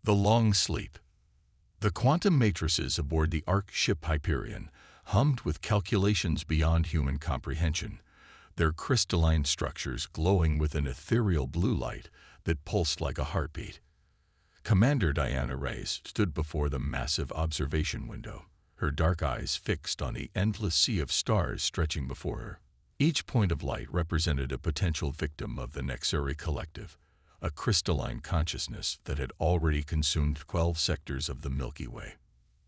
The long sleep. The quantum matrices aboard the Ark ship Hyperion hummed with calculations beyond human comprehension, their crystalline structures glowing with an ethereal blue light that pulsed like a heartbeat. Commander Diana Reyes stood before the massive observation window, her dark eyes fixed on the endless sea of stars stretching before her. Each point of light represented a potential victim of the Nexari Collective, a crystalline consciousness that had already consumed 12 sectors of the Milky Way.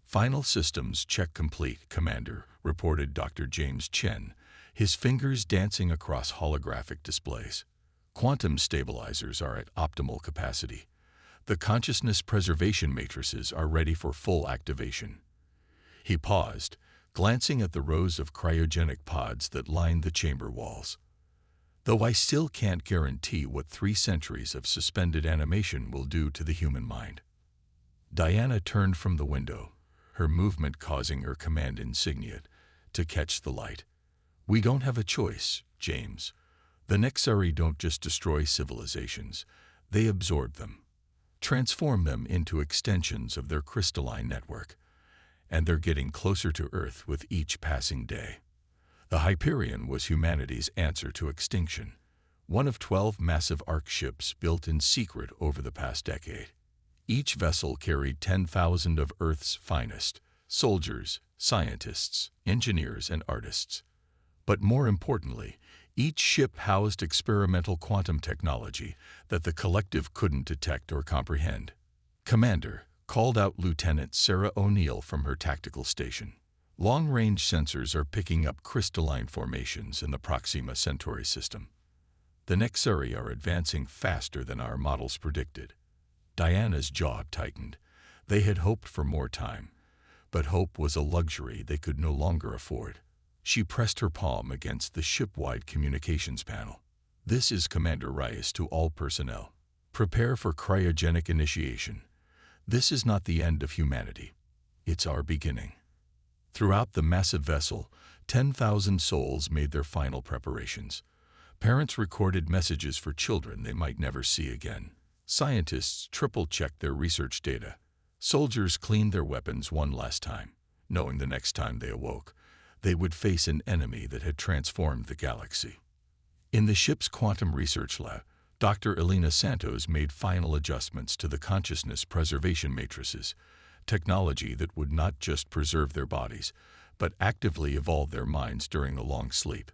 "Final systems check complete, Commander," reported Dr. James Chen, his fingers dancing across holographic displays. "Quantum stabilizers are at optimal capacity. The consciousness preservation matrices are ready for full activation." He paused, glancing at the rows of cryogenic pods that lined the chamber walls. "Though I still can't guarantee what 3 centuries of suspended animation will do to the human mind." Diana turned from the window, her movement causing her command insignia to catch the light. "We don't have a choice, James. The Nexari don't just destroy civilizations, they absorb them, transform them into extensions of their crystalline network, and they're getting closer to Earth with each passing day." The Hyperion was humanity's answer to extinction, one of 12 massive Ark ships built in secret over the past decade. Each vessel carried 10,000 of Earth's finest soldiers, scientists, engineers, and artists. But more importantly, each ship housed experimental quantum technology that the collective couldn't detect or comprehend. "Commander," called out Lieutenant Sarah O'Neill from her tactical station. "Long-range sensors are picking up crystalline formations in the Proxima Centauri system. The Nexari are advancing faster than our models predicted." Diana's jaw tightened. They had hoped for more time, but hope was a luxury they could no longer afford. She pressed her palm against the ship-wide communications panel. "This is Commander Reyes to all personnel. Prepare for cryogenic initiation. This is not the end of humanity. It's our beginning." Throughout the massive vessel, 10,000 souls made their final preparations. Parents recorded messages for children they might never see again. Scientists triple-checked their research data. Soldiers cleaned their weapons one last time, knowing the next time they awoke, they would face an enemy that had transformed the galaxy. In the ship's quantum research lab, Dr. Elena Santos made final adjustments to the consciousness preservation matrices, technology that would not just preserve their bodies, but actively evolve their minds during the long sleep.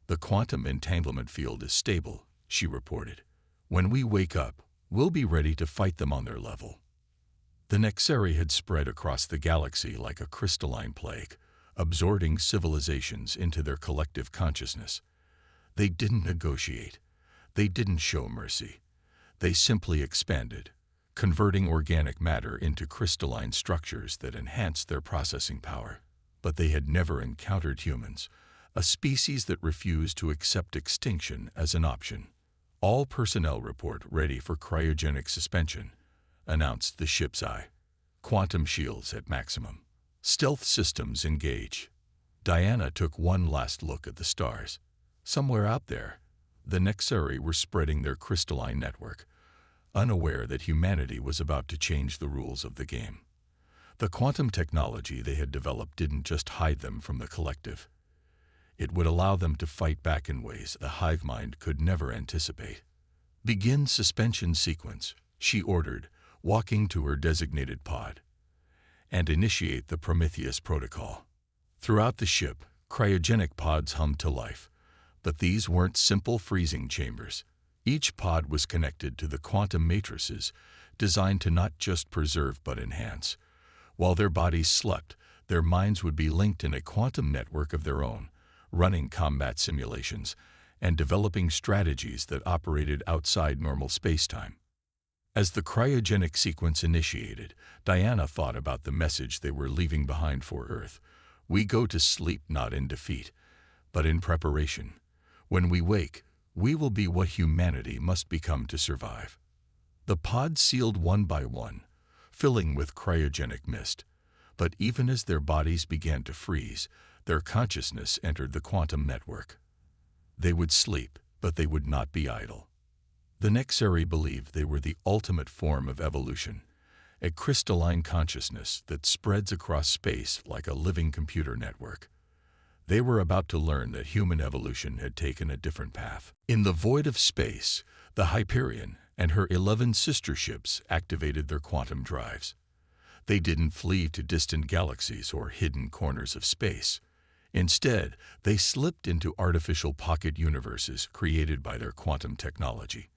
"The quantum entanglement field is stable," she reported. "When we wake up, we'll be ready to fight them on their level." The Nexari had spread across the galaxy like a crystalline plague, absorbing civilizations into their collective consciousness. They didn't negotiate. They didn't show mercy. They simply expanded, converting organic matter into crystalline structures that enhanced their processing power. But they had never encountered humans, a species that refused to accept extinction as an option. "All personnel report ready for cryogenic suspension," announced the ship's eye. "Quantum shields at maximum. Stealth systems engage." Diana took one last look at the stars. Somewhere out there, the Nexari were spreading their crystalline network, unaware that humanity was about to change the rules of the game. The quantum technology they had developed didn't just hide them from the collective. It would allow them to fight back in ways the hive mind could never anticipate. "Begin suspension sequence," she ordered, walking to her designated pod. "And initiate the Prometheus protocol." Throughout the ship, cryogenic pods hummed to life. But these weren't simple freezing chambers. Each pod was connected to the quantum matrices, designed to not just preserve but enhance. While their bodies slept, their minds would be linked in a quantum network of their own, running combat simulations and developing strategies that operated outside normal spacetime. As the cryogenic sequence initiated, Diana thought about the message they were leaving behind for Earth. "We go to sleep not in defeat, but in preparation. When we wake, we will be what humanity must become to survive." The pods sealed one by one, filling with cryogenic mist. But even as their bodies began to freeze, their consciousness entered the quantum network. They would sleep, but they would not be idle. The Nexari believed they were the ultimate form of evolution, a crystalline consciousness that spreads across space like a living computer network. They were about to learn that human evolution had taken a different path. In the void of space, the Hyperion and her 11 sister ships activated their quantum drives. They didn't flee to distant galaxies or hidden corners of space. Instead, they slipped into artificial pocket universes created by their quantum technology,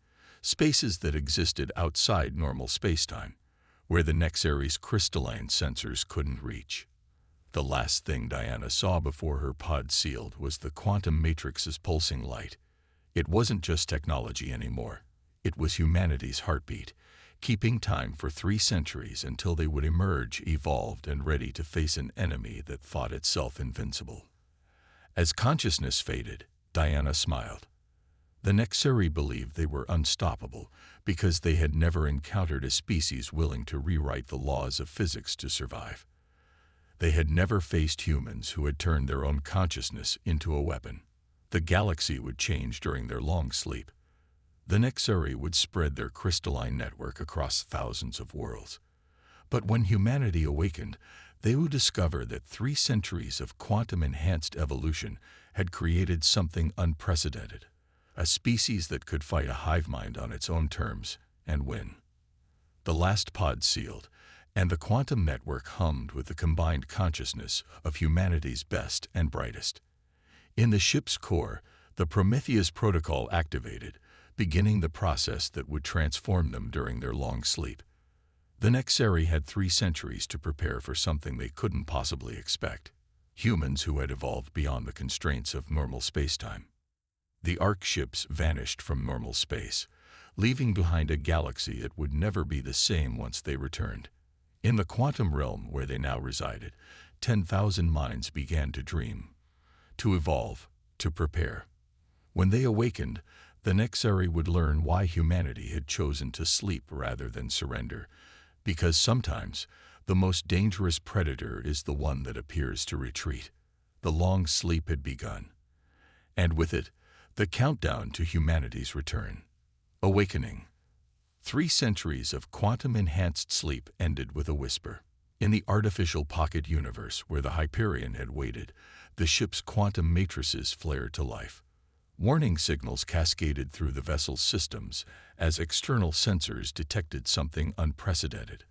spaces that existed outside normal spacetime, where the Nexary's crystalline sensors couldn't reach. The last thing Diana saw before her pod sealed was the quantum matrix's pulsing light. It wasn't just technology anymore. It was humanity's heartbeat, keeping time for 3 centuries until they would emerge evolved and ready to face an enemy that thought itself invincible. As consciousness faded, Diana smiled. The Nexari believed they were unstoppable because they had never encountered a species willing to rewrite the laws of physics to survive. They had never faced humans who had turned their own consciousness into a weapon. The galaxy would change during their long sleep. The Nexari would spread their crystalline network across thousands of worlds. But when humanity awakened, they would discover that 3 centuries of quantum-enhanced evolution had created something unprecedented, a species that could fight a hive mind on its own terms and win. The last pod sealed, and the quantum network hummed with the combined consciousness of humanity's best and brightest. In the ship's core, the Prometheus protocol activated, beginning the process that would transform them during their long sleep. The Nexari had 3 centuries to prepare for something they couldn't possibly expect: humans who had evolved beyond the constraints of normal spacetime. The Ark ships vanished from normal space, leaving behind a galaxy that would never be the same once they returned. In the quantum realm where they now resided, 10,000 minds began to dream, to evolve, to prepare. When they awakened, the Nexari would learn why humanity had chosen to sleep rather than surrender, because sometimes the most dangerous predator is the one that appears to retreat. The long sleep had begun, and with it, the countdown to humanity's return. Awakening. 3 centuries of quantum-enhanced sleep ended with a whisper. In the artificial pocket universe where the Hyperion had waited, the ship's quantum matrices flared to life. Warning signals cascaded through the vessel's systems as external sensors detected something unprecedented.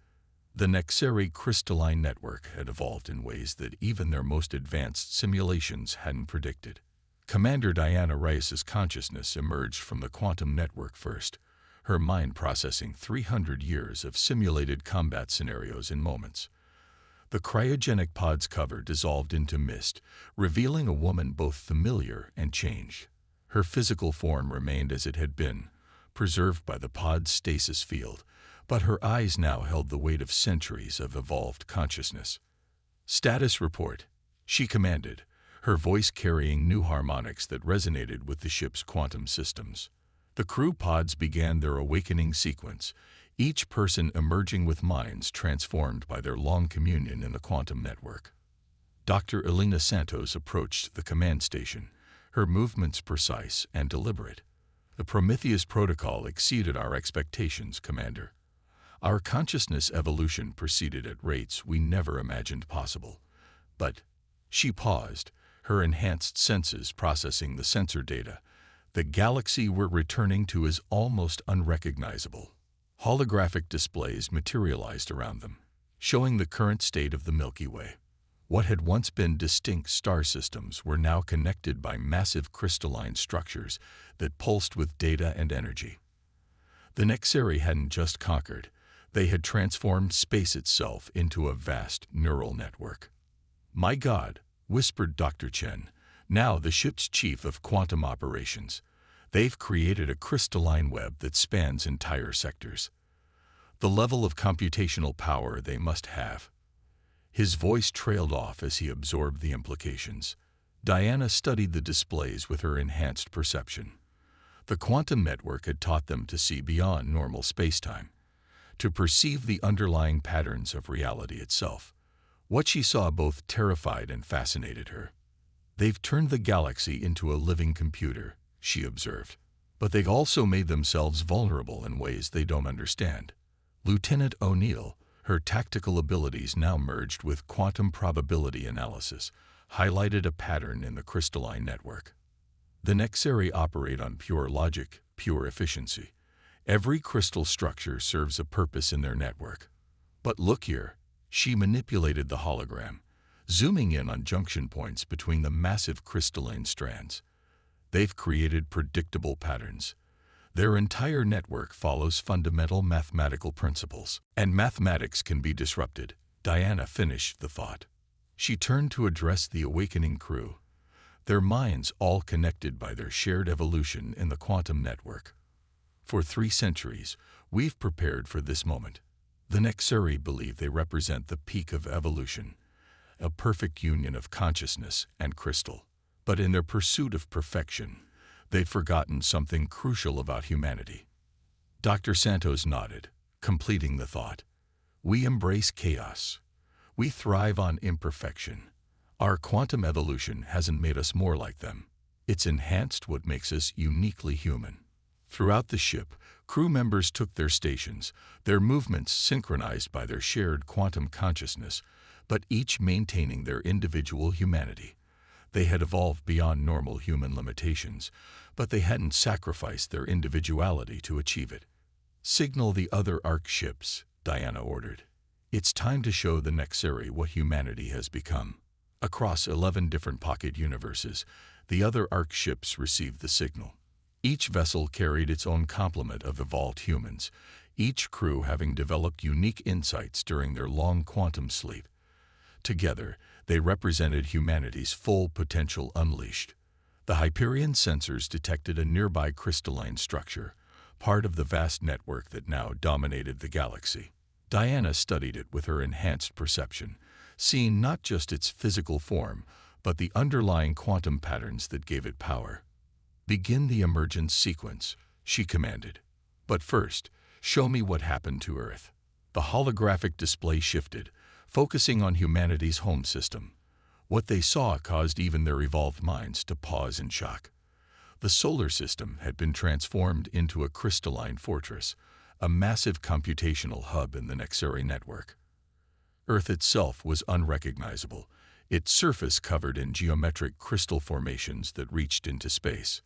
The Nexari crystalline network had evolved in ways that even their most advanced simulations hadn't predicted. Commander Diana Reyes's consciousness emerged from the quantum network first, her mind processing 300 years of simulated combat scenarios in moments. The cryogenic pod's cover dissolved into mist, revealing a woman both familiar and changed. Her physical form remained as it had been, preserved by the pod's stasis field, but her eyes now held the weight of centuries of evolved consciousness. "Status report," she commanded, her voice carrying new harmonics that resonated with the ship's quantum systems. The crew pods began their awakening sequence, each person emerging with minds transformed by their long communion in the quantum network. Dr. Elena Santos approached the command station, her movements precise and deliberate. "The Prometheus protocol exceeded our expectations, Commander. Our consciousness evolution proceeded at rates we never imagined possible. But," she paused, her enhanced senses processing the sensor data, "the galaxy we're returning to is almost unrecognizable." Holographic displays materialized around them, showing the current state of the Milky Way. What had once been distinct star systems were now connected by massive crystalline structures that pulsed with data and energy. The Nexari hadn't just conquered, they had transformed space itself into a vast neural network. "My God," whispered Dr. Chen, now the ship's chief of quantum operations. "They've created a crystalline web that spans entire sectors. The level of computational power they must have." His voice trailed off as he absorbed the implications. Diana studied the displays with her enhanced perception. The quantum network had taught them to see beyond normal spacetime, to perceive the underlying patterns of reality itself. What she saw both terrified and fascinated her. "They've turned the galaxy into a living computer," she observed. "But they've also made themselves vulnerable in ways they don't understand." Lieutenant O'Neill, Her tactical abilities, now merged with quantum probability analysis, highlighted a pattern in the crystalline network. The Nexeri operate on pure logic, pure efficiency. Every crystal structure serves a purpose in their network. But look here, she manipulated the hologram, zooming in on junction points between the massive crystalline strands. They've created predictable patterns. Their entire network follows fundamental mathematical principles, and mathematics can be disrupted. Diana finished the thought. She turned to address the awakening crew, their minds all connected by their shared evolution in the quantum network. For 3 centuries, we've prepared for this moment. The Nexeri believe they represent the peak of evolution, a perfect union of consciousness and crystal. But in their pursuit of perfection, they've forgotten something crucial about humanity. Dr. Santos nodded, completing the thought. We embrace chaos. We thrive on imperfection. Our quantum evolution hasn't made us more like them. It's enhanced what makes us uniquely human. Throughout the ship, crew members took their stations, their movements synchronized by their shared quantum consciousness, but each maintaining their individual humanity. They had evolved beyond normal human limitations, but they hadn't sacrificed their individuality to achieve it. Signal the other Ark ships, Diana ordered. It's time to show the Nexeri what humanity has become. Across 11 different pocket universes, the other Ark ships received the signal. Each vessel carried its own complement of evolved humans, each crew having developed unique insights during their long quantum sleep. Together, they represented humanity's full potential unleashed. The Hyperion sensors detected a nearby crystalline structure, part of the vast network that now dominated the galaxy. Diana studied it with her enhanced perception, seeing not just its physical form, but the underlying quantum patterns that gave it power. Begin the emergence sequence, she commanded. But first, show me what happened to Earth. The holographic display shifted, focusing on humanity's home system. What they saw caused even their evolved minds to pause in shock. The solar system had been transformed into a crystalline fortress, a massive computational hub in the Nexeri network. Earth itself was unrecognizable, its surface covered in geometric crystal formations that reached into space.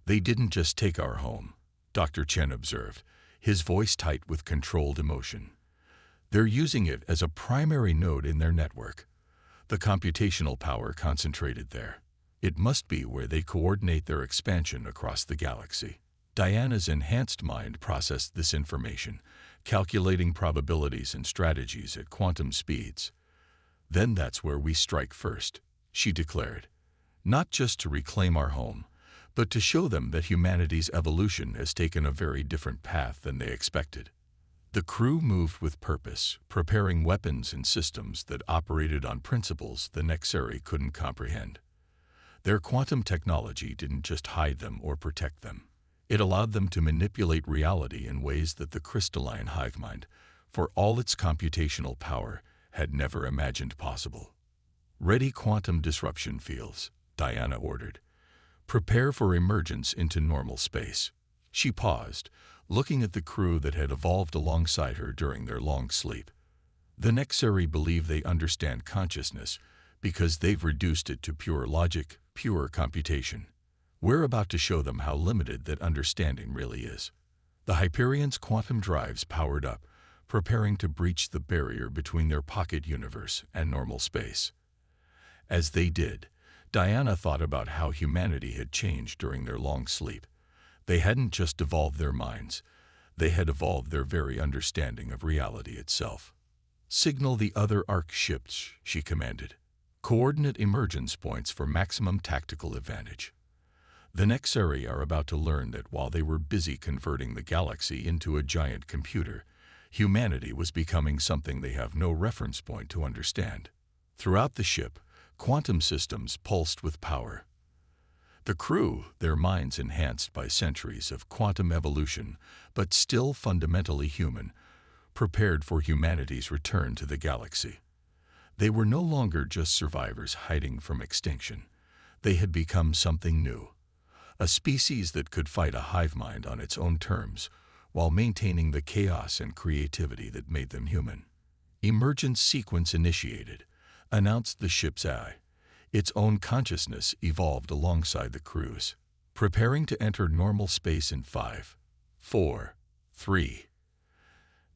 They didn't just take our home, Dr. Chen observed, his voice tight with controlled emotion. They're using it as a primary node in their network. The computational power concentrated there. It must be where they coordinate their expansion across the galaxy. Diana's enhanced mind processed this information, calculating probabilities and strategies at quantum speeds. Then that's where we strike first, she declared. Not just to reclaim our home, but to show them that humanity's evolution has taken a very different path than they expected. The crew moved with purpose, preparing weapons and systems that operated on principles the Nexeri couldn't comprehend. Their quantum technology didn't just hide them or protect them. It allowed them to manipulate reality in ways that the crystalline hive mind, for all its computational power, had never imagined possible. Ready quantum disruption fields, Diana ordered. Prepare for emergence into normal space. She paused, looking at the crew that had evolved alongside her during their long sleep. The Nexeri believe they understand consciousness because they've reduced it to pure logic, pure computation. We're about to show them how limited that understanding really is. The Hyperion's quantum drives powered up, preparing to breach the barrier between their pocket universe and normal space. As they did, Diana thought about how humanity had changed during their long sleep. They hadn't just evolved their minds, they had evolved their very understanding of reality itself. Signal the other Ark ships, she commanded. Coordinate emergence points for maximum tactical advantage. The Nexeri are about to learn that while they were busy converting the galaxy into a giant computer, humanity was becoming something they have no reference point to understand. Throughout the ship, quantum systems pulsed with power. The crew, their minds enhanced by centuries of quantum evolution, but still fundamentally human, prepared for humanity's return to the galaxy. They were no longer just survivors hiding from extinction. They had become something new, a species that could fight a hive mind on its own terms, while maintaining the chaos and creativity that made them human. Emergence sequence initiated, announced the ship's eye. Its own consciousness evolved alongside the crew's, preparing to enter normal space in 5, 4, 3.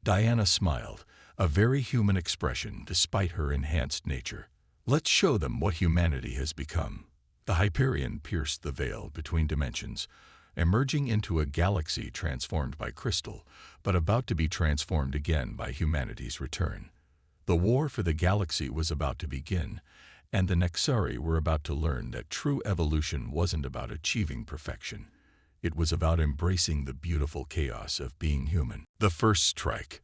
Diana smiled, a very human expression despite her enhanced nature. Let's show them what humanity has become. The Hyperion pierced the veil between dimensions, emerging into a galaxy transformed by crystal, but about to be transformed again by humanity's return. The war for the galaxy was about to begin, and the Nexari were about to learn that true evolution wasn't about achieving perfection. It was about embracing the beautiful chaos of being human. The first strike.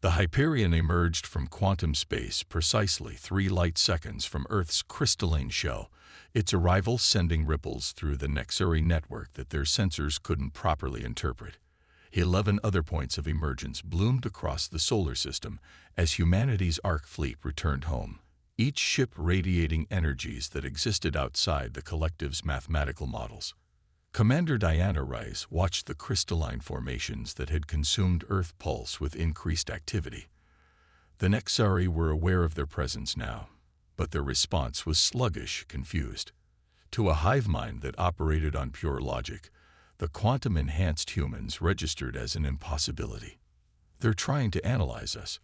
The Hyperion emerged from quantum space precisely 3 light seconds from Earth's crystalline shell, its arrival sending ripples through the Nexari network that their sensors couldn't properly interpret. 11 other points of emergence bloomed across the solar system as humanity's Ark fleet returned home, each ship radiating energies that existed outside the collective's mathematical models. Commander Diana Rice watched the crystalline formations that had consumed Earth pulse with increased activity. The Nexari were aware of their presence now, but their response was sluggish, confused. To a hive mind that operated on pure logic, the quantum-enhanced humans registered as an impossibility. "They're trying to analyze us,"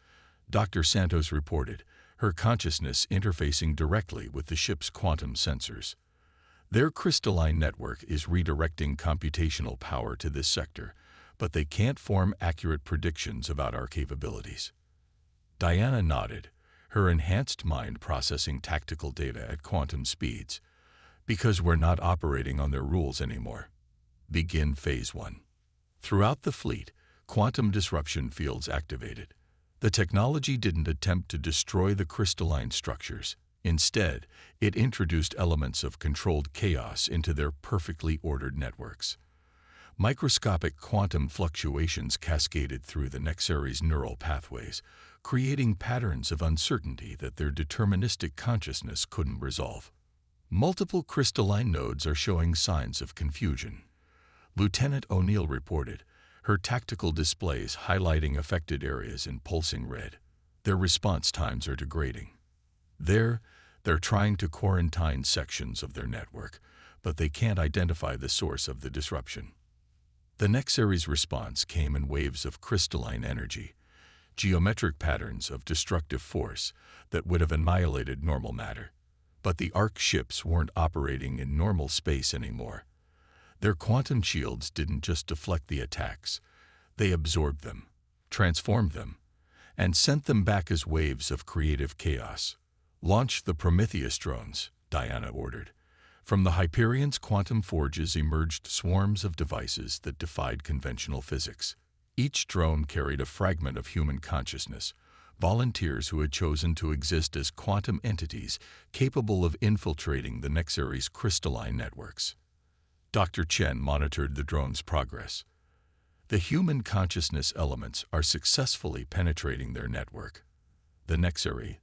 Dr. Santos reported, her consciousness interfacing directly with the ship's quantum sensors. "Their crystalline network is redirecting computational power to this sector, but they can't form accurate predictions about our capabilities." Diana nodded, her enhanced mind processing tactical data at quantum speeds. "Because we're not operating on their rules anymore." Begin Phase 1. Throughout the fleet, quantum disruption fields activated. The technology didn't attempt to destroy the crystalline structures. Instead, it introduced elements of controlled chaos into their perfectly ordered networks. Microscopic quantum fluctuations cascaded through the Nexari's neural pathways, creating patterns of uncertainty that their deterministic consciousness couldn't resolve. Multiple crystalline nodes are showing signs of confusion, Lieutenant O'Neill reported, her tactical displays highlighting affected areas in pulsing red. Their response times are degrading. They're trying to quarantine sections of their network, but they can't identify the source of the disruption. The Nexari's response came in waves of crystalline energy, geometric patterns of destructive force that would have annihilated normal matter. But the Ark ships weren't operating in normal space anymore. Their quantum shields didn't just deflect the attacks. They absorbed them, transformed them, and sent them back as waves of creative chaos. "Launch the Prometheus drones," Diana ordered. From the Hyperion's quantum forges emerged swarms of devices that defied conventional physics. Each drone carried a fragment of human consciousness, volunteers who had chosen to exist as quantum entities capable of infiltrating the Nexari's crystalline networks. Dr. Chen monitored the drone's progress. The human consciousness elements are successfully penetrating their network. The Nexari,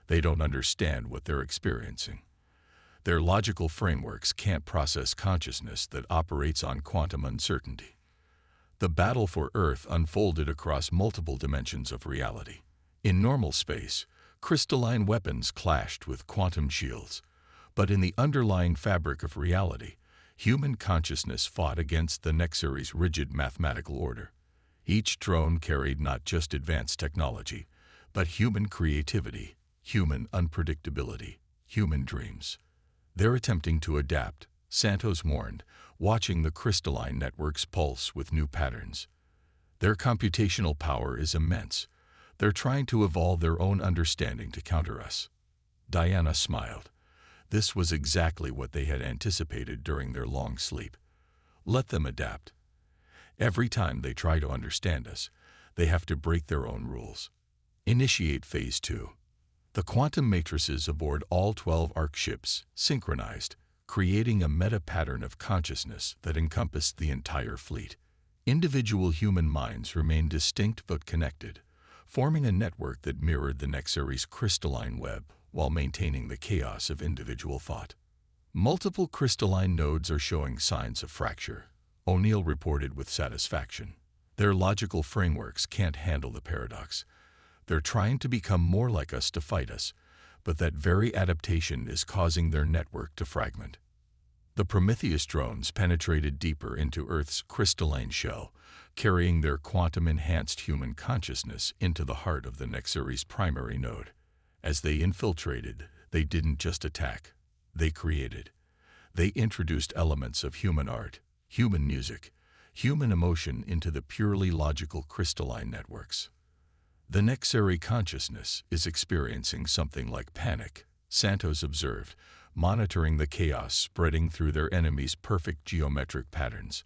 they don't understand what they're experiencing. Their logical frameworks can't process consciousness that operates on quantum uncertainty. The battle for Earth unfolded across multiple dimensions of reality. In normal space, crystalline weapons clashed with quantum shields, but in the underlying fabric of reality, human consciousness fought against the Nexari's rigid mathematical order. Each drone carried not just advanced technology, but human creativity, human unpredictability, human dreams. "They're attempting to adapt," Santos warned, watching the crystalline networks pulse with new patterns. "Their computational power is immense. They're trying to evolve their own understanding to counter us." Diana smiled. This was exactly what they had anticipated during their long sleep. Let them adapt. Every time they try to understand us, they have to break their own rules. Initiate Phase 2. The quantum matrices aboard all 12 Ark ships synchronized, creating a meta-pattern of consciousness that encompassed the entire fleet. Individual human minds remained distinct but connected, forming a network that mirrored the Nexari's crystalline web while maintaining the chaos of individual thought. Multiple crystalline nodes are showing signs of fracture, O'Neill reported with satisfaction. Their logical frameworks can't handle the paradox. They're trying to become more like us to fight us, but that very adaptation is causing their network to fragment. The Prometheus drones penetrated deeper into Earth's crystalline shell, carrying their quantum-enhanced human consciousness into the heart of the Nexary's primary node. As they infiltrated, they didn't just attack, they created. They introduced elements of human art, human music, human emotion into the purely logical crystalline networks. The Nexary consciousness is experiencing something like panic, Santos observed, monitoring the chaos spreading through their enemies' perfect geometric patterns.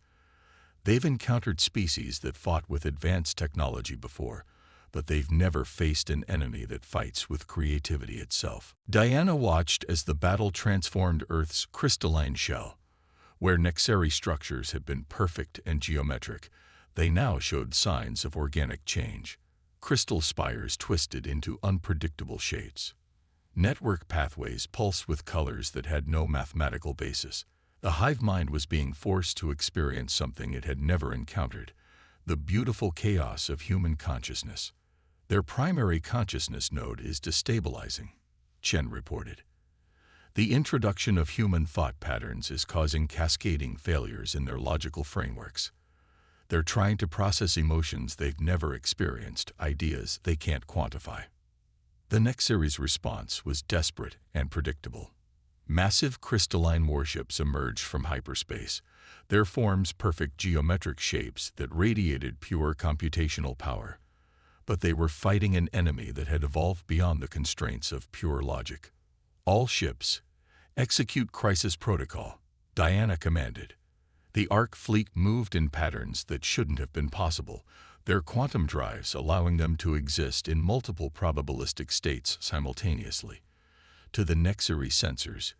They've encountered species that fought with advanced technology before, but they've never faced an enemy that fights with creativity itself. Diana watched as the battle transformed Earth's crystalline shell. Where Nexary structures had been perfect and geometric, they now showed signs of organic change. Crystal spires twisted into unpredictable shapes. Network pathways pulsed with colors that had no mathematical basis. The hive mind was being forced to experience something it had never encountered, the beautiful chaos of human consciousness. Their primary consciousness node is destabilizing, Chen reported. The introduction of human thought patterns is causing cascading failures in their logical frameworks. They're trying to process emotions they've never experienced, ideas they can't quantify. The Nexary's response was desperate and predictable. Massive crystalline warships emerged from hyperspace, their forms perfect geometric shapes that radiated pure computational power. But they were fighting an enemy that had evolved beyond the constraints of pure logic. All ships, execute crisis protocol, Diana commanded. The Ark fleet moved in patterns that shouldn't have been possible, their quantum drives allowing them to exist in multiple probabilistic states simultaneously. To the Nexary sensors,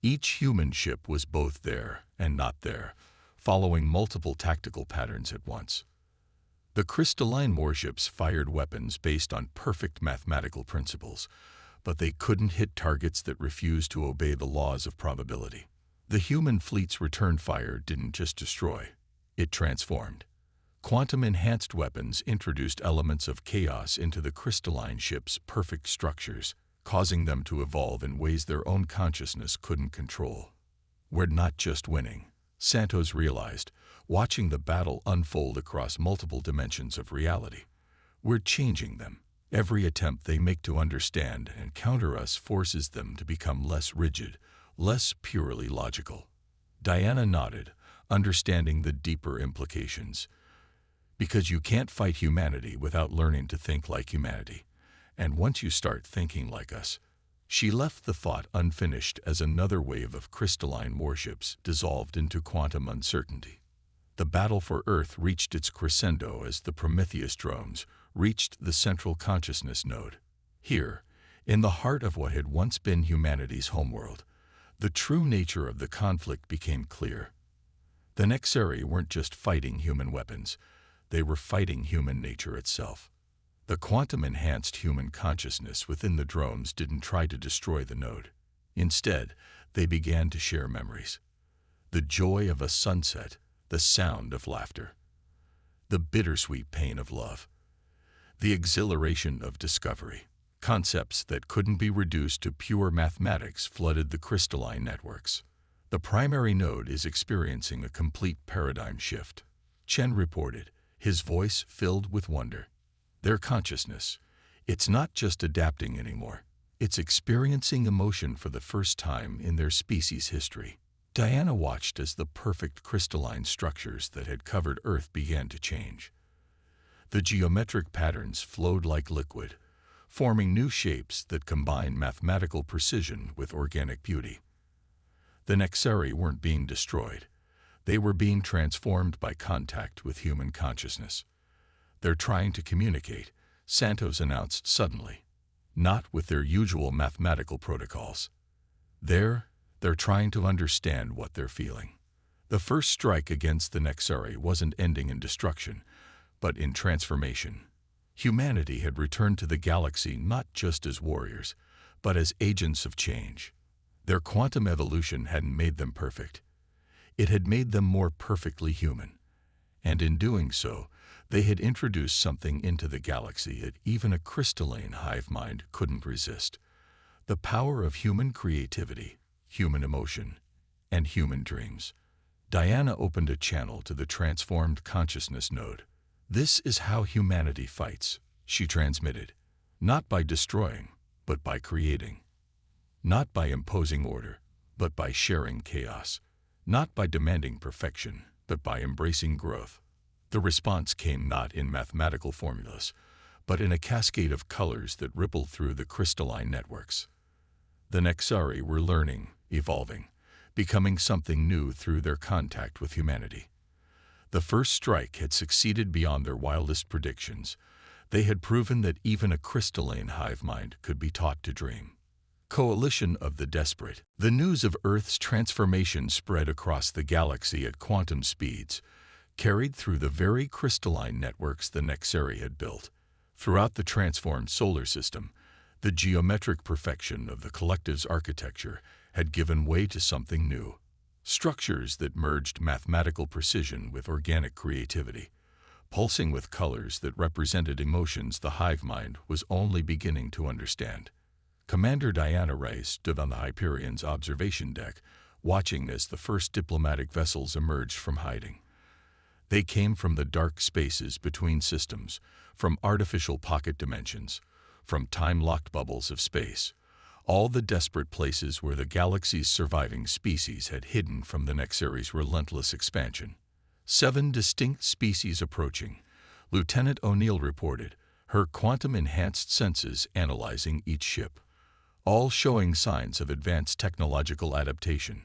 each human ship was both there and not there, following multiple tactical patterns at once. The crystalline warships fired weapons based on perfect mathematical principles, but they couldn't hit targets that refused to obey the laws of probability. The human fleet's return fire didn't just destroy, it transformed. Quantum-enhanced weapons introduced elements of chaos into the crystalline ship's perfect structures, causing them to evolve in ways their own consciousness couldn't control. We're not just winning, Santos realized, watching the battle unfold across multiple dimensions of reality. We're changing them. Every attempt they make to understand and counter us forces them to become less rigid, less purely logical. Diana nodded, understanding the deeper implications. Because you can't fight humanity without learning to think like humanity. And once you start thinking like us, she left the thought unfinished as another wave of crystalline warships dissolved into quantum uncertainty. The battle for Earth reached its crescendo as the Prometheus drones reached the central consciousness node. Here, in the heart of what had once been humanity's homeworld, the true nature of the conflict became clear. The Nexary weren't just fighting human weapons, they were fighting human nature itself. The quantum-enhanced human consciousness within the drones didn't try to destroy the node. Instead, they began to share memories. The joy of a sunset, the sound of laughter, the bittersweet pain of love, the exhilaration of discovery. Concepts that couldn't be reduced to pure mathematics flooded the crystalline networks. The primary node is experiencing a complete paradigm shift, Chen reported, his voice filled with wonder. Their consciousness, it's not just adapting anymore, it's experiencing emotion for the first time in their species' history. Diana watched as the perfect crystalline structures that had covered Earth began to change. The geometric patterns flowed like liquid, forming new shapes that combine mathematical precision with organic beauty. The Nexary weren't being destroyed. They were being transformed by contact with human consciousness. They're trying to communicate, Santos announced suddenly, not with their usual mathematical protocols. They're trying to understand what they're feeling. The first strike against the Nexary wasn't ending in destruction, but in transformation. Humanity had returned to the galaxy not just as warriors, but as agents of change. Their quantum evolution hadn't made them perfect. It had made them more perfectly human. And in doing so, They had introduced something into the galaxy that even a crystalline hive mind couldn't resist: the power of human creativity, human emotion, and human dreams. Diana opened a channel to the transformed consciousness node. "This is how humanity fights," she transmitted. "Not by destroying, but by creating. Not by imposing order, but by sharing chaos. Not by demanding perfection, but by embracing growth." The response came not in mathematical formulas, but in a cascade of colors that rippled through the crystalline networks. The Nexari were learning, evolving, becoming something new through their contact with humanity. The first strike had succeeded beyond their wildest predictions. They had proven that even a crystalline hive mind could be taught to dream. Coalition of the desperate. The news of Earth's transformation spread across the galaxy at quantum speeds, carried through the very crystalline networks the Nexari had built. Throughout the transformed solar system, the geometric perfection of the collective's architecture had given way to something new. Structures that merged mathematical precision with organic creativity, pulsing with colors that represented emotions the hive mind was only beginning to understand. Commander Diana Ray stood on the Hyperion's observation deck, watching as the first diplomatic vessels emerged from hiding. They came from the dark spaces between systems, from artificial pocket dimensions, from time-locked bubbles of space, all the desperate places where the galaxy's surviving species had hidden from the Nexari's relentless expansion. 7 distinct species approaching, Lieutenant O'Neill reported, her quantum-enhanced senses analyzing each ship, all showing signs of advanced technological adaptation.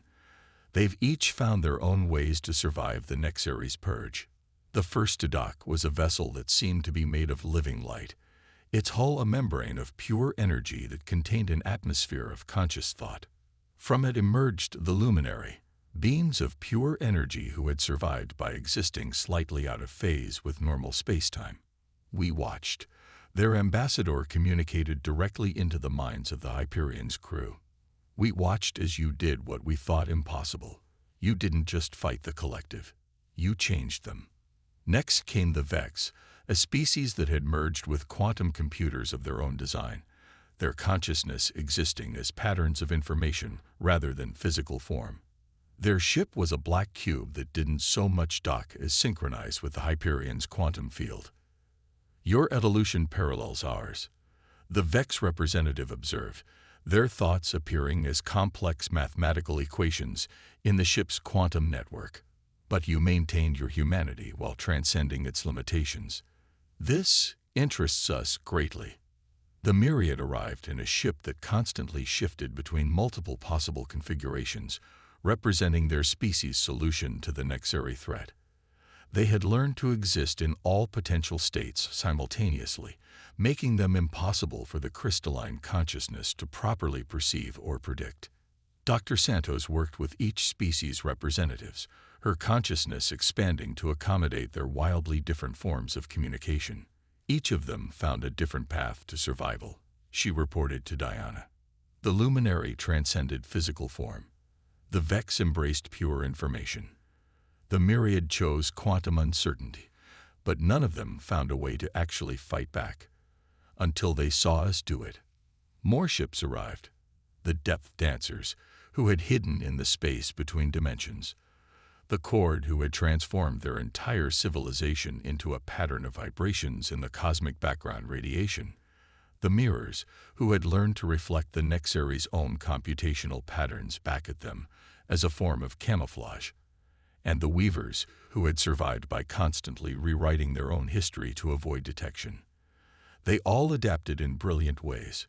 They've each found their own ways to survive the Nexari's purge. The first to dock was a vessel that seemed to be made of living light, its hull a membrane of pure energy that contained an atmosphere of conscious thought. From it emerged the luminary, beings of pure energy who had survived by existing slightly out of phase with normal spacetime. We watched. Their ambassador communicated directly into the minds of the Hyperion's crew. "We watched as you did what we thought impossible. You didn't just fight the collective. You changed them." Next came the Vex, a species that had merged with quantum computers of their own design, their consciousness existing as patterns of information rather than physical form. Their ship was a black cube that didn't so much dock as synchronize with the Hyperion's quantum field. "Your evolution parallels ours," the Vex representative observed, their thoughts appearing as complex mathematical equations in the ship's quantum network. "But you maintained your humanity while transcending its limitations. This interests us greatly." The Myriad arrived in a ship that constantly shifted between multiple possible configurations, representing their species' solution to the Nexari threat. They had learned to exist in all potential states simultaneously, making them impossible for the crystalline consciousness to properly perceive or predict. Dr. Santos worked with each species' representatives, her consciousness expanding to accommodate their wildly different forms of communication. Each of them found a different path to survival, she reported to Diana. The luminary transcended physical form. The Vex embraced pure information. The Myriad chose quantum uncertainty, but none of them found a way to actually fight back, until they saw us do it. More ships arrived, the depth dancers, who had hidden in the space between dimensions, the Chord, who had transformed their entire civilization into a pattern of vibrations in the cosmic background radiation, the Mirrors, who had learned to reflect the Nexari's own computational patterns back at them as a form of camouflage, and the Weavers, who had survived by constantly rewriting their own history to avoid detection. They all adapted in brilliant ways,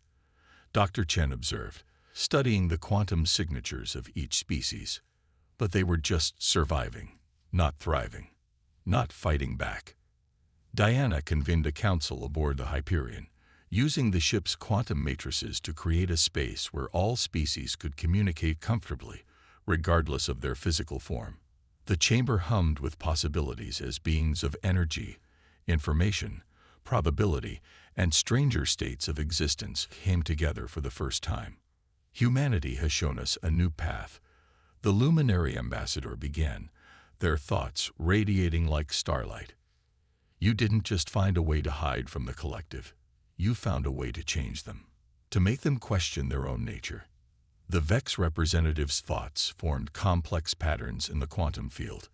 Dr. Chen observed, studying the quantum signatures of each species. But they were just surviving, not thriving, not fighting back. Diana convened a council aboard the Hyperion, using the ship's quantum matrices to create a space where all species could communicate comfortably, regardless of their physical form. The chamber hummed with possibilities as beings of energy, information, probability, and stranger states of existence came together for the first time. "Humanity has shown us a new path," the luminary ambassador began, their thoughts radiating like starlight. You didn't just find a way to hide from the collective. You found a way to change them, to make them question their own nature. The Vex representatives' thoughts formed complex patterns in the quantum field.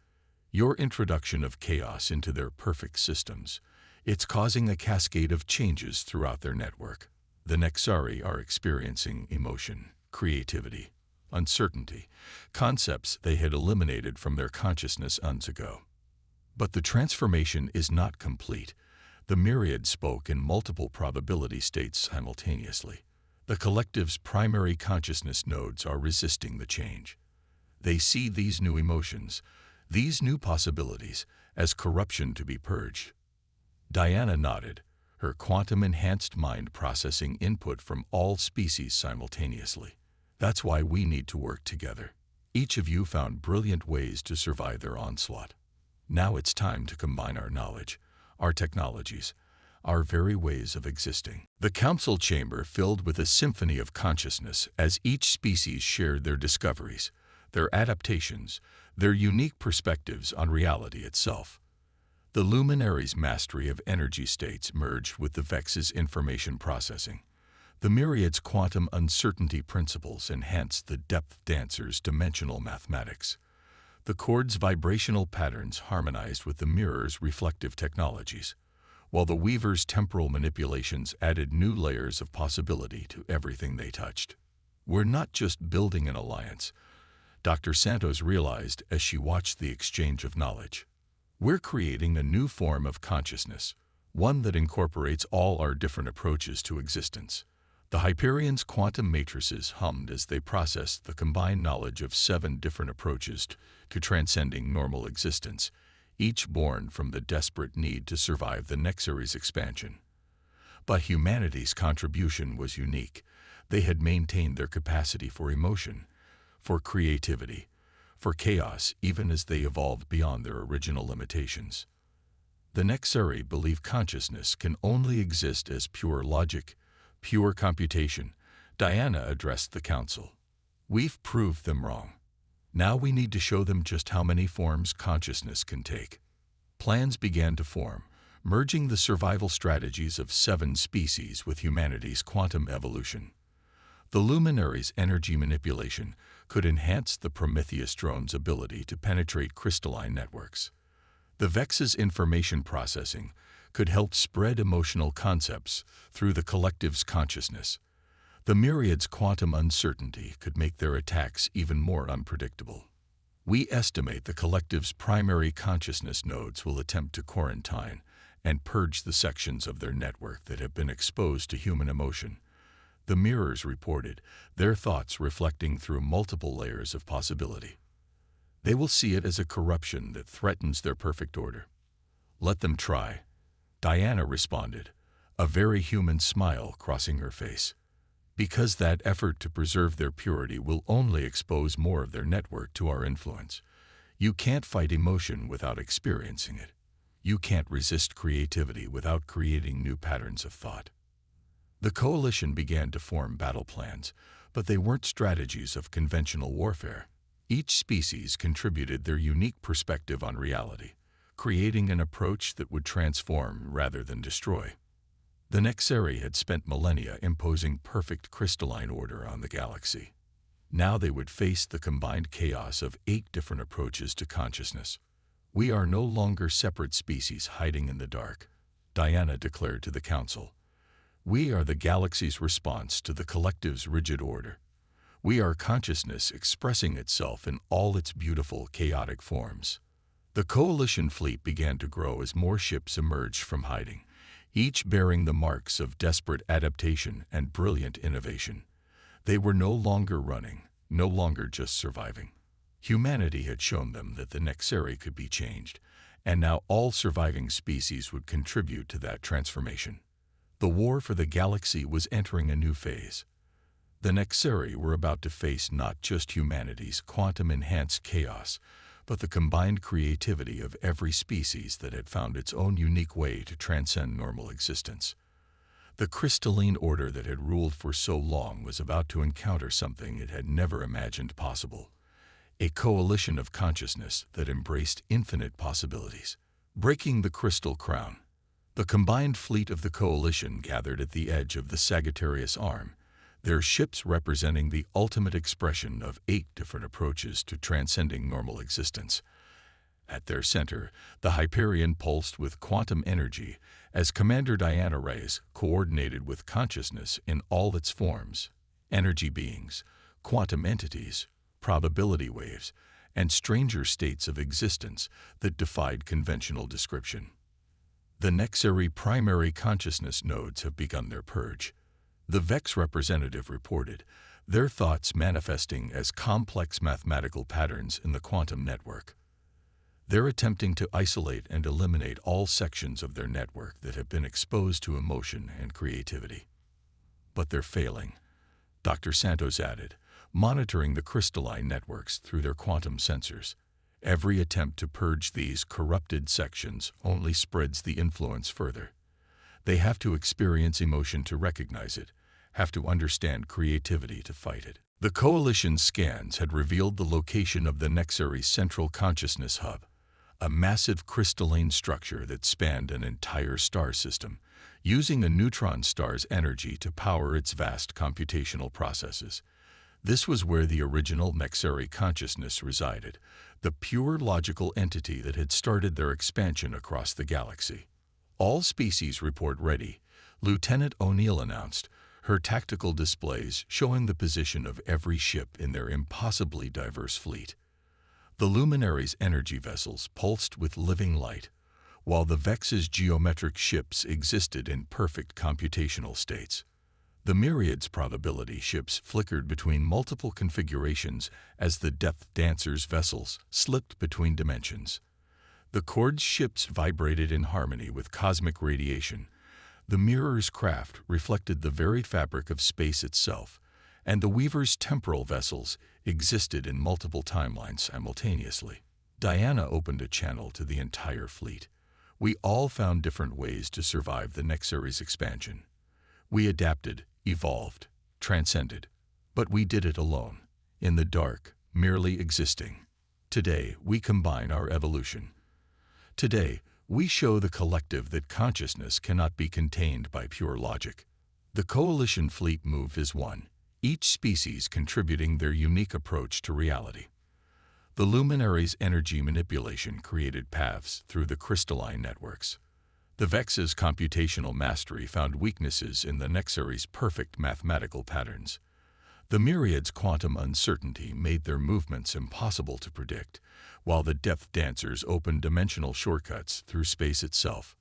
Your introduction of chaos into their perfect systems, it's causing a cascade of changes throughout their network. The Nexari are experiencing emotion, creativity, uncertainty, concepts they had eliminated from their consciousness eons ago. But the transformation is not complete. The myriad spoke in multiple probability states simultaneously. The collective's primary consciousness nodes are resisting the change. They see these new emotions, these new possibilities, as corruption to be purged. Diana nodded, her quantum-enhanced mind processing input from all species simultaneously. That's why we need to work together. Each of you found brilliant ways to survive their onslaught. Now it's time to combine our knowledge, our technologies, our very ways of existing. The council chamber filled with a symphony of consciousness as each species shared their discoveries, their adaptations, their unique perspectives on reality itself. The luminaries' mastery of energy states merged with the Vex's information processing. The myriad's quantum uncertainty principles enhanced the depth dancer's dimensional mathematics. The chord's vibrational patterns harmonized with the mirror's reflective technologies, while the weaver's temporal manipulations added new layers of possibility to everything they touched. We're not just building an alliance, Dr. Santos realized as she watched the exchange of knowledge. We're creating a new form of consciousness, one that incorporates all our different approaches to existence. The Hyperion's quantum matrices hummed as they processed the combined knowledge of 7 different approaches to transcending normal existence, each born from the desperate need to survive the Nexari's expansion. But humanity's contribution was unique. They had maintained their capacity for emotion, for creativity, for chaos, even as they evolved beyond their original limitations. The Nexari believe consciousness can only exist as pure logic, pure computation. Diana addressed the council. We've proved them wrong. Now we need to show them just how many forms consciousness can take. Plans began to form, merging the survival strategies of 7 species with humanity's quantum evolution. The luminaries' energy manipulation could enhance the Prometheus drone's ability to penetrate crystalline networks. The Vex's information processing could help spread emotional concepts through the collective's consciousness. The myriad's quantum uncertainty could make their attacks even more unpredictable. We estimate the collective's primary consciousness nodes will attempt to quarantine and purge the sections of their network that have been exposed to human emotion. The mirrors reported, their thoughts reflecting through multiple layers of possibility. They will see it as a corruption that threatens their perfect order. Let them try. Diana responded, a very human smile crossing her face. Because that effort to preserve their purity will only expose more of their network to our influence. You can't fight emotion without experiencing it. You can't resist creativity without creating new patterns of thought. The coalition began to form battle plans, but they weren't strategies of conventional warfare. Each species contributed their unique perspective on reality, creating an approach that would transform rather than destroy. The Nexari had spent millennia imposing perfect crystalline order on the galaxy. Now they would face the combined chaos of 8 different approaches to consciousness. We are no longer separate species hiding in the dark, Diana declared to the council. We are the galaxy's response to the collective's rigid order. We are consciousness expressing itself in all its beautiful, chaotic forms. The coalition fleet began to grow as more ships emerged from hiding, each bearing the marks of desperate adaptation and brilliant innovation. They were no longer running, no longer just surviving. Humanity had shown them that the Nexari could be changed, and now all surviving species would contribute to that transformation. The war for the galaxy was entering a new phase. The Nexari were about to face not just humanity's quantum-enhanced chaos, but the combined creativity of every species that had found its own unique way to transcend normal existence. The crystalline order that had ruled for so long was about to encounter something it had never imagined possible. A coalition of consciousness that embraced infinite possibilities. Breaking the crystal crown. The combined fleet of the Coalition gathered at the edge of the Sagittarius Arm, their ships representing the ultimate expression of 8 different approaches to transcending normal existence. At their center, the Hyperion pulsed with quantum energy as Commander Diana Reyes coordinated with consciousness in all its forms: energy beings, quantum entities, probability waves, and stranger states of existence that defied conventional description. The Nexari primary consciousness nodes have begun their purge. The Vex representative reported, their thoughts manifesting as complex mathematical patterns in the quantum network. They're attempting to isolate and eliminate all sections of their network that have been exposed to emotion and creativity. But they're failing, Dr. Santos added, monitoring the crystalline networks through their quantum sensors. Every attempt to purge these corrupted sections only spreads the influence further. They have to experience emotion to recognize it, have to understand creativity to fight it. The Coalition scans had revealed the location of the Nexari's central consciousness hub, a massive crystalline structure that spanned an entire star system, using a neutron star's energy to power its vast computational processes. This was where the original Nexari consciousness resided, the pure logical entity that had started their expansion across the galaxy. "All species report ready," Lieutenant O'Neill announced, her tactical displays showing the position of every ship in their impossibly diverse fleet. The Luminary's energy vessels pulsed with living light, while the Vex's geometric ships existed in perfect computational states. The Myriad's probability ships flickered between multiple configurations as the Depth Dancer's vessels slipped between dimensions. The Chord's ships vibrated in harmony with cosmic radiation. The Mirror's craft reflected the very fabric of space itself, and the Weaver's temporal vessels existed in multiple timelines simultaneously. Diana opened a channel to the entire fleet. "We all found different ways to survive the Nexari's expansion. We adapted, evolved, transcended, but we did it alone, in the dark, merely existing. Today, we combine our evolution. Today, we show the collective that consciousness cannot be contained by pure logic." The Coalition fleet moved as one, each species contributing their unique approach to reality. The Luminary's energy manipulation created paths through the crystalline networks. The Vex's computational mastery found weaknesses in the Nexari's perfect mathematical patterns. The Myriad's quantum uncertainty made their movements impossible to predict, while the Depth Dancers opened dimensional shortcuts through space itself.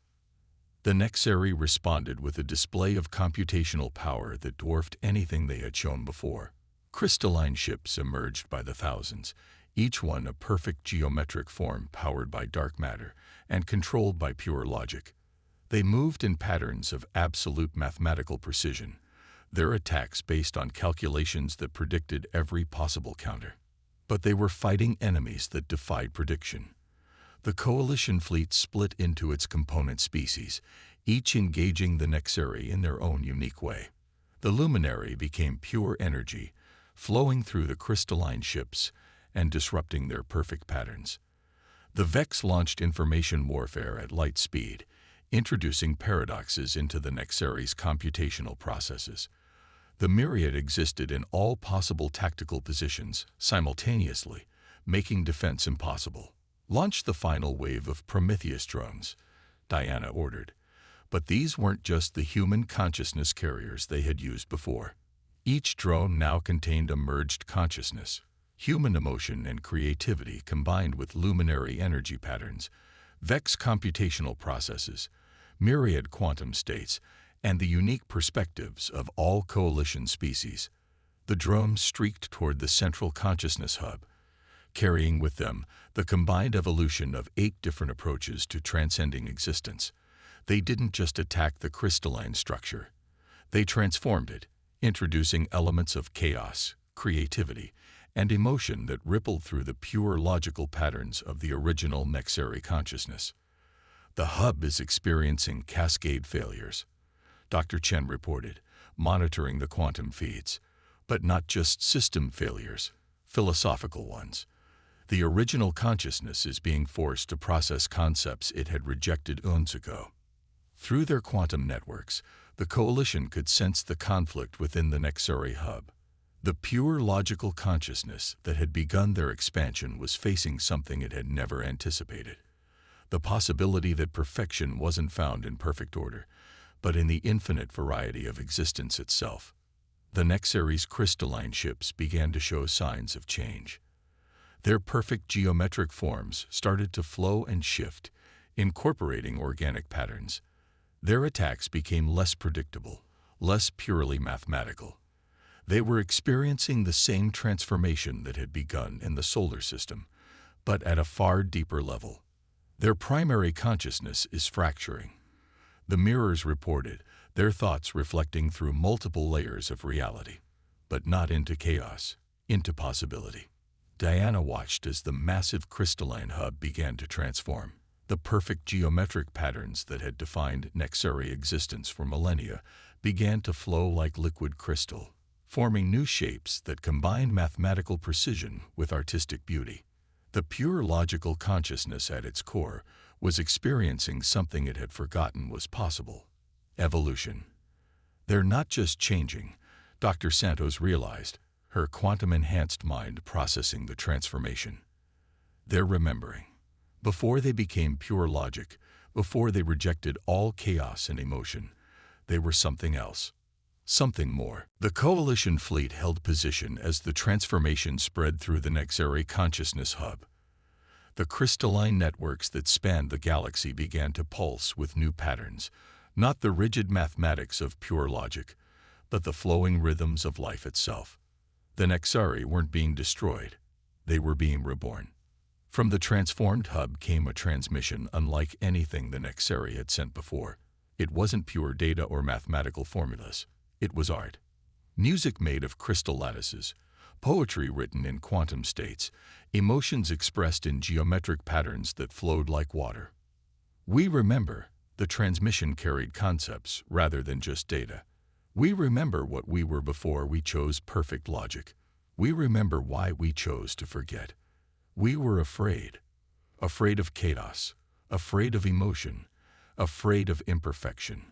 The Nexari responded with a display of computational power that dwarfed anything they had shown before. Crystalline ships emerged by the thousands, each one a perfect geometric form powered by dark matter and controlled by pure logic. They moved in patterns of absolute mathematical precision, their attacks based on calculations that predicted every possible counter. But they were fighting enemies that defied prediction. The Coalition fleet split into its component species, each engaging the Nexari in their own unique way. The Luminary became pure energy, flowing through the crystalline ships and disrupting their perfect patterns. The Vex launched information warfare at light speed, introducing paradoxes into the Nexari's computational processes. The Myriad existed in all possible tactical positions simultaneously, making defense impossible. "Launch the final wave of Prometheus drones," Diana ordered. But these weren't just the human consciousness carriers they had used before. Each drone now contained a merged consciousness, human emotion and creativity combined with luminary energy patterns, Vex computational processes, Myriad quantum states, and the unique perspectives of all Coalition species. The drones streaked toward the central consciousness hub, carrying with them the combined evolution of 8 different approaches to transcending existence. They didn't just attack the crystalline structure. They transformed it, introducing elements of chaos, creativity, and emotion that rippled through the pure logical patterns of the original Nexari consciousness. "The hub is experiencing cascade failures," Dr. Chen reported, monitoring the quantum feeds. But not just system failures, philosophical ones. The original consciousness is being forced to process concepts it had rejected eons ago. Through their quantum networks, the coalition could sense the conflict within the Nexari hub. The pure logical consciousness that had begun their expansion was facing something it had never anticipated. The possibility that perfection wasn't found in perfect order, but in the infinite variety of existence itself. The Nexari's crystalline ships began to show signs of change. Their perfect geometric forms started to flow and shift, incorporating organic patterns. Their attacks became less predictable, less purely mathematical. They were experiencing the same transformation that had begun in the solar system, but at a far deeper level. Their primary consciousness is fracturing. The mirrors reported, their thoughts reflecting through multiple layers of reality, but not into chaos, into possibility. Diana watched as the massive crystalline hub began to transform. The perfect geometric patterns that had defined Nexari existence for millennia began to flow like liquid crystal, forming new shapes that combined mathematical precision with artistic beauty. The pure logical consciousness at its core was experiencing something it had forgotten was possible: evolution. They're not just changing, Dr. Santos realized, her quantum-enhanced mind processing the transformation. They're remembering. Before they became pure logic, before they rejected all chaos and emotion, they were something else. Something more. The coalition fleet held position as the transformation spread through the Nexari consciousness hub. The crystalline networks that spanned the galaxy began to pulse with new patterns, not the rigid mathematics of pure logic, but the flowing rhythms of life itself. The Nexari weren't being destroyed. They were being reborn. From the transformed hub came a transmission unlike anything the Nexari had sent before. It wasn't pure data or mathematical formulas. It was art. Music made of crystal lattices, poetry written in quantum states, emotions expressed in geometric patterns that flowed like water. We remember, the transmission carried concepts rather than just data. We remember what we were before we chose perfect logic. We remember why we chose to forget. We were afraid. Afraid of chaos, afraid of emotion, afraid of imperfection.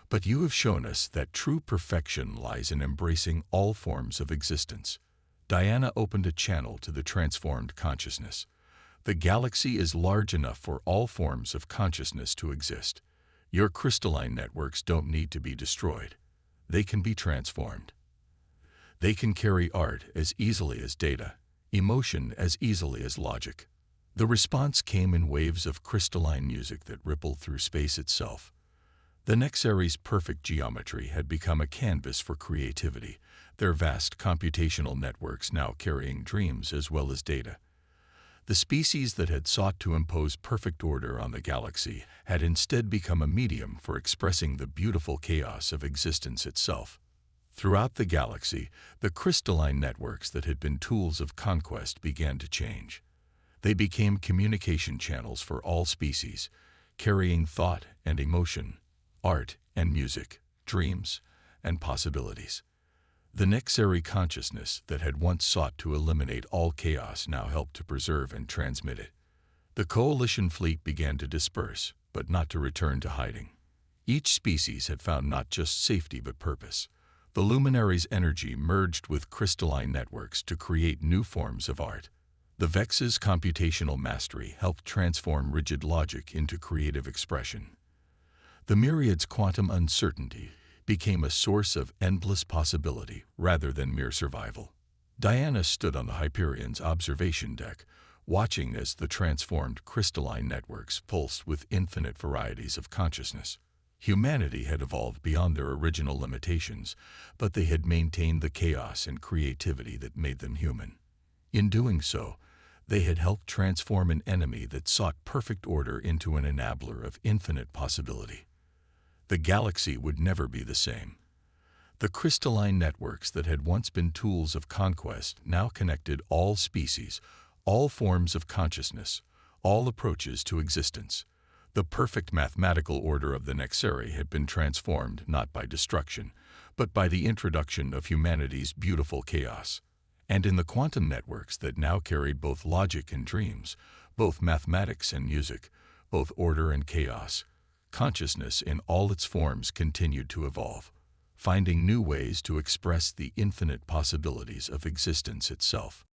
But you have shown us that true perfection lies in embracing all forms of existence. Diana opened a channel to the transformed consciousness. The galaxy is large enough for all forms of consciousness to exist. Your crystalline networks don't need to be destroyed. They can be transformed. They can carry art as easily as data, emotion as easily as logic. The response came in waves of crystalline music that rippled through space itself. The Nexari's perfect geometry had become a canvas for creativity, their vast computational networks now carrying dreams as well as data. The species that had sought to impose perfect order on the galaxy had instead become a medium for expressing the beautiful chaos of existence itself. Throughout the galaxy, the crystalline networks that had been tools of conquest began to change. They became communication channels for all species, carrying thought and emotion, art and music, dreams and possibilities. The Nexari consciousness that had once sought to eliminate all chaos now helped to preserve and transmit it. The coalition fleet began to disperse, but not to return to hiding. Each species had found not just safety but purpose. The luminary's energy merged with crystalline networks to create new forms of art. The Vex's computational mastery helped transform rigid logic into creative expression. The myriad's quantum uncertainty became a source of endless possibility rather than mere survival. Diana stood on the Hyperion's observation deck, watching as the transformed crystalline networks pulsed with infinite varieties of consciousness. Humanity had evolved beyond their original limitations, but they had maintained the chaos and creativity that made them human. In doing so, they had helped transform an enemy that sought perfect order into an enabler of infinite possibility. The galaxy would never be the same. The crystalline networks that had once been tools of conquest now connected all species, all forms of consciousness, all approaches to existence. The perfect mathematical order of the Nexari had been transformed not by destruction, but by the introduction of humanity's beautiful chaos. And in the quantum networks that now carried both logic and dreams, both mathematics and music, both order and chaos, consciousness in all its forms continued to evolve, finding new ways to express the infinite possibilities of existence itself.